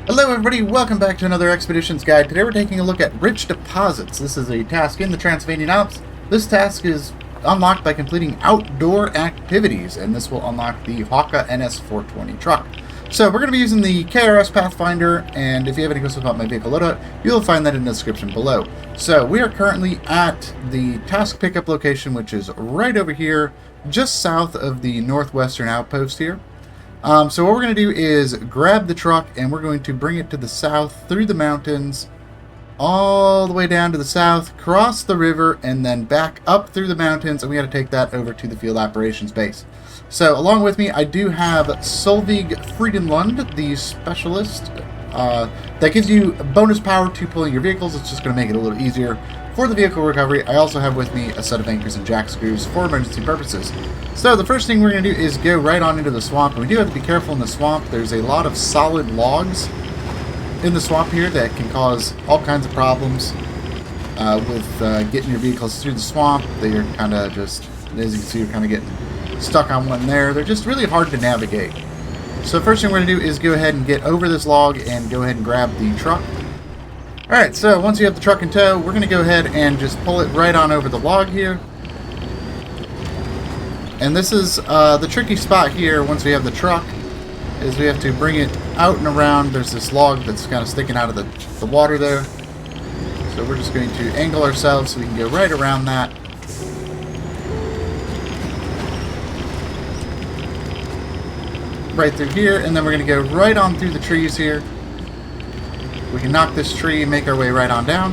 Hello everybody, welcome back to another Expeditions Guide. Today we're taking a look at rich deposits. This is a task in the Transylvanian Alps. This task is unlocked by completing outdoor activities, and this will unlock the Haukka NS-420 truck. So we're going to be using the KRS Pathfinder, and if you have any questions about my vehicle loadout, you'll find that in the description below. So we are currently at the task pickup location, which is right over here, just south of the northwestern outpost here. So what we're going to do is grab the truck and we're going to bring it to the south through the mountains, all the way down to the south, cross the river, and then back up through the mountains, and we got to take that over to the field operations base. So along with me, I do have Solveig Friedenlund, the specialist, that gives you bonus power to pulling your vehicles. It's just going to make it a little easier for the vehicle recovery. I also have with me a set of anchors and jack screws for emergency purposes. So the first thing we're going to do is go right on into the swamp. And we do have to be careful in the swamp. There's a lot of solid logs in the swamp here that can cause all kinds of problems with getting your vehicles through the swamp. They are kind of just, as you can see, you're kind of getting stuck on one there. They're just really hard to navigate. So the first thing we're going to do is go ahead and get over this log and go ahead and grab the truck. Alright, so once you have the truck in tow, we're going to go ahead and just pull it right on over the log here. And this is the tricky spot here once we have the truck, is we have to bring it out and around. There's this log that's kind of sticking out of the water there. So we're just going to angle ourselves so we can go right around that. Right through here, and then we're going to go right on through the trees here. We can knock this tree and make our way right on down.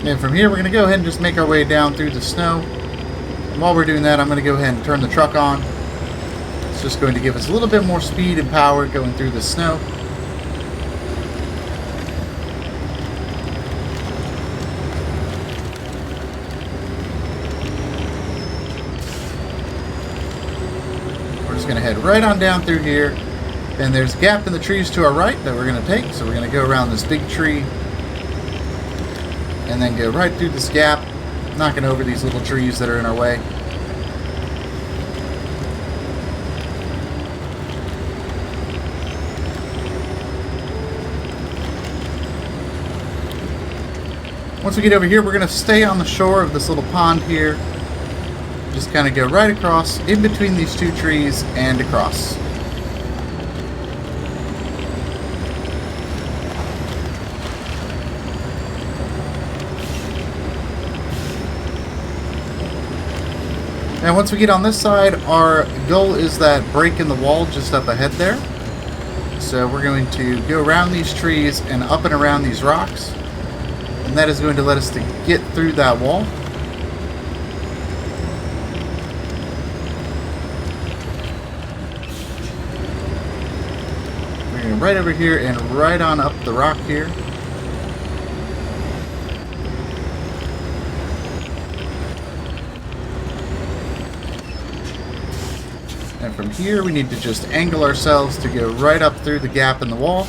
And from here, we're going to go ahead and just make our way down through the snow. And while we're doing that, I'm going to go ahead and turn the truck on. It's just going to give us a little bit more speed and power going through the snow. Going to head right on down through here, and there's a gap in the trees to our right that we're going to take, so we're going to go around this big tree and then go right through this gap, knocking over these little trees that are in our way. Once we get over here, we're going to stay on the shore of this little pond here. Just kind of go right across, in between these two trees, and across. And once we get on this side, our goal is that break in the wall just up ahead there. So we're going to go around these trees and up and around these rocks. And that is going to let us to get through that wall. Right over here and right on up the rock here. And from here we need to just angle ourselves to go right up through the gap in the wall.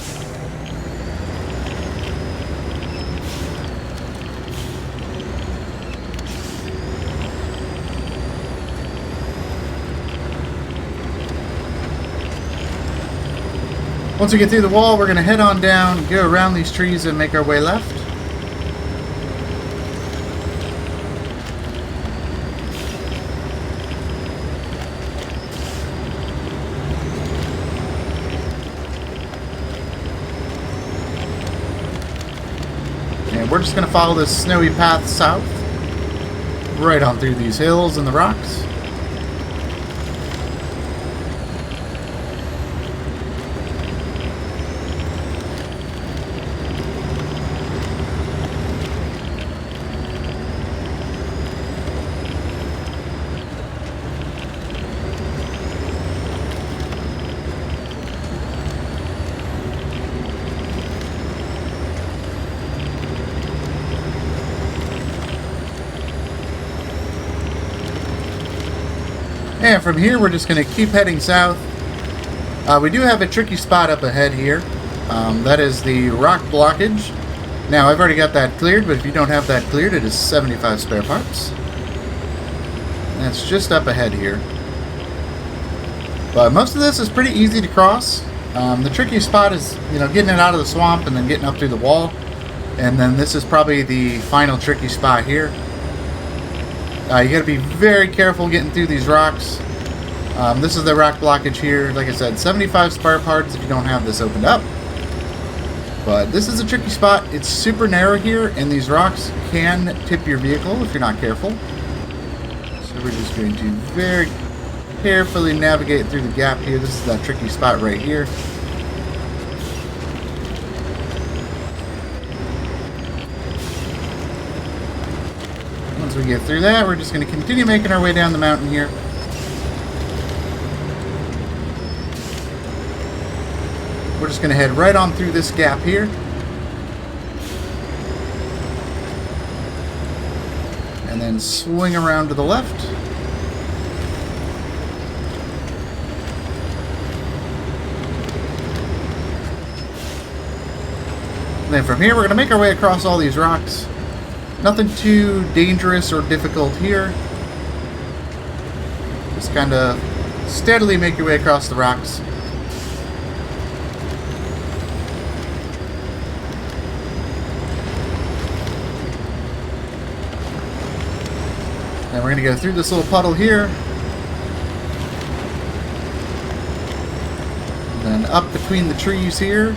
Once we get through the wall, we're going to head on down, go around these trees, and make our way left. And we're just going to follow this snowy path south, right on through these hills and the rocks. And from here, we're just going to keep heading south. We do have a tricky spot up ahead here. That is the rock blockage. Now, I've already got that cleared, but if you don't have that cleared, it is 75 spare parts. And that's just up ahead here. But most of this is pretty easy to cross. The tricky spot is, getting it out of the swamp and then getting up through the wall. And then this is probably the final tricky spot here. You got to be very careful getting through these rocks. This is the rock blockage here. Like I said, 75 spare parts if you don't have this opened up. But this is a tricky spot. It's super narrow here, and these rocks can tip your vehicle if you're not careful. So we're just going to very carefully navigate through the gap here. This is that tricky spot right here. Once we get through that, we're just going to continue making our way down the mountain here. We're just going to head right on through this gap here. And then swing around to the left. And then from here, we're going to make our way across all these rocks. Nothing too dangerous or difficult here. Just kind of steadily make your way across the rocks. And we're going to go through this little puddle here. And then up between the trees here.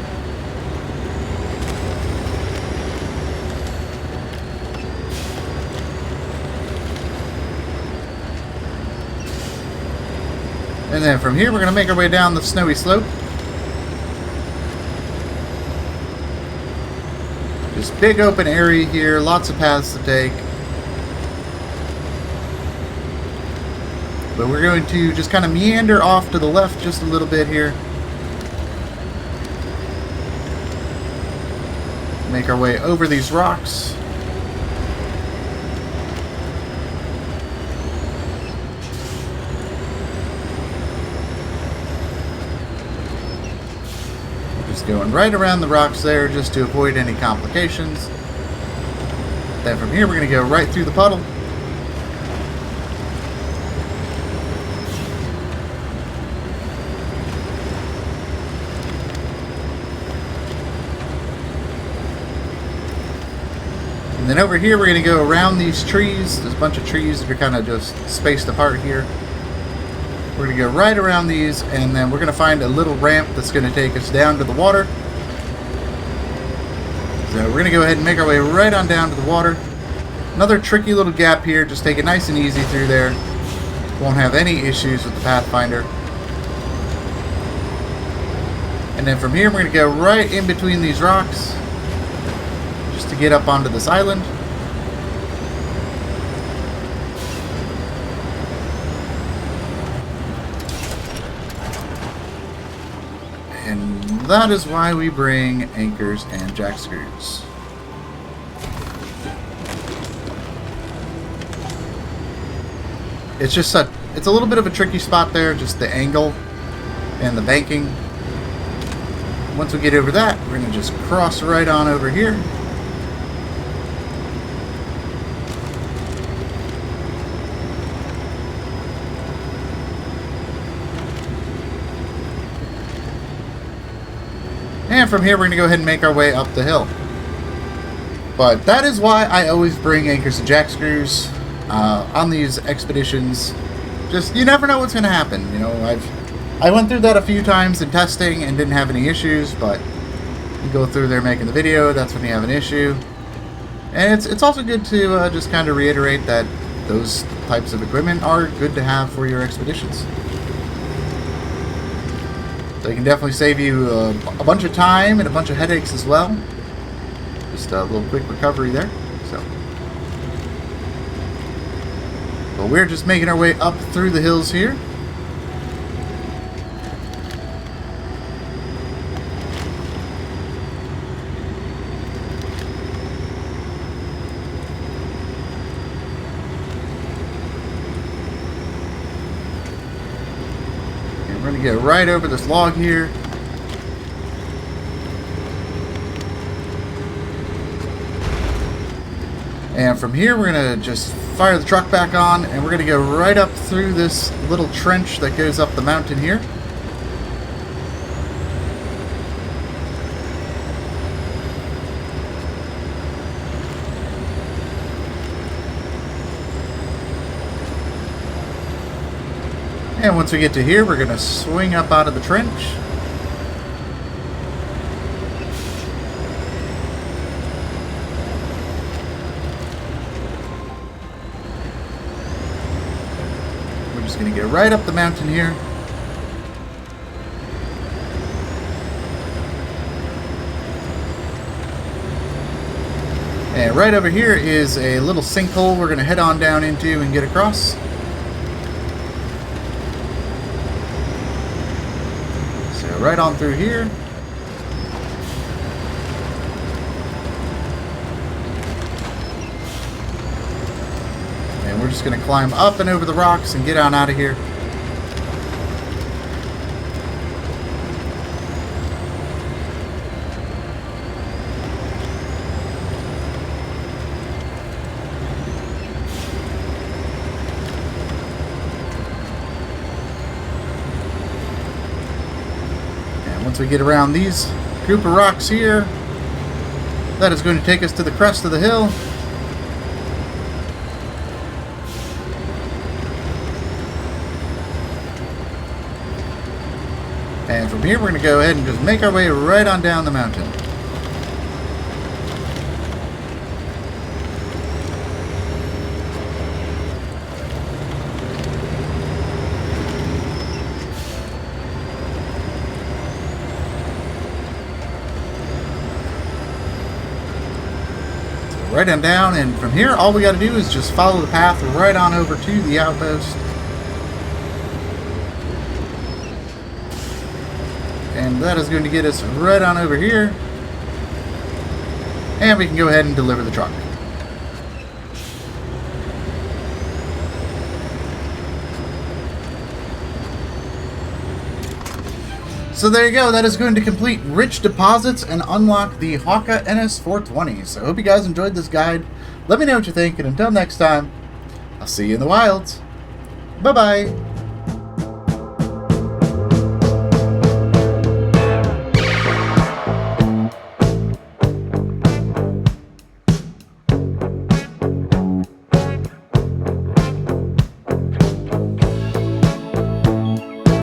And then from here, we're going to make our way down the snowy slope. Just big open area here, lots of paths to take. But we're going to just kind of meander off to the left just a little bit here. Make our way over these rocks. Just going right around the rocks there just to avoid any complications. Then from here we're going to go right through the puddle. And then over here, we're going to go around these trees. There's a bunch of trees that are kind of just spaced apart here. We're going to go right around these, and then we're going to find a little ramp that's going to take us down to the water. So we're going to go ahead and make our way right on down to the water. Another tricky little gap here. Just take it nice and easy through there. Won't have any issues with the Pathfinder. And then from here, we're going to go right in between these rocks to get up onto this island. And that is why we bring anchors and jack screws. It's just it's a little bit of a tricky spot there, just the angle and the banking. Once we get over that, we're going to just cross right on over here. And from here, we're going to go ahead and make our way up the hill. But that is why I always bring anchors and jack screws on these expeditions. Just, you never know what's going to happen. I went through that a few times in testing and didn't have any issues, but you go through there making the video, that's when you have an issue. And it's also good to just kind of reiterate that those types of equipment are good to have for your expeditions. They can definitely save you a bunch of time and a bunch of headaches as well. Just a little quick recovery there. But we're just making our way up through the hills here. We're going to get right over this log here. And from here, we're going to just fire the truck back on, and we're going to go right up through this little trench that goes up the mountain here. And once we get to here, we're going to swing up out of the trench. We're just going to get right up the mountain here. And right over here is a little sinkhole we're going to head on down into and get across. Right on through here. And we're just going to climb up and over the rocks and get on out of here. Once we get around these group of rocks here, that is going to take us to the crest of the hill. And from here, we're going to go ahead and just make our way right on down the mountain. Right on down, and from here all we got to do is just follow the path right on over to the outpost. And that is going to get us right on over here. And we can go ahead and deliver the truck. So there you go, that is going to complete rich deposits and unlock the Haukka NS-420. So I hope you guys enjoyed this guide. Let me know what you think, and until next time, I'll see you in the wilds. Bye-bye.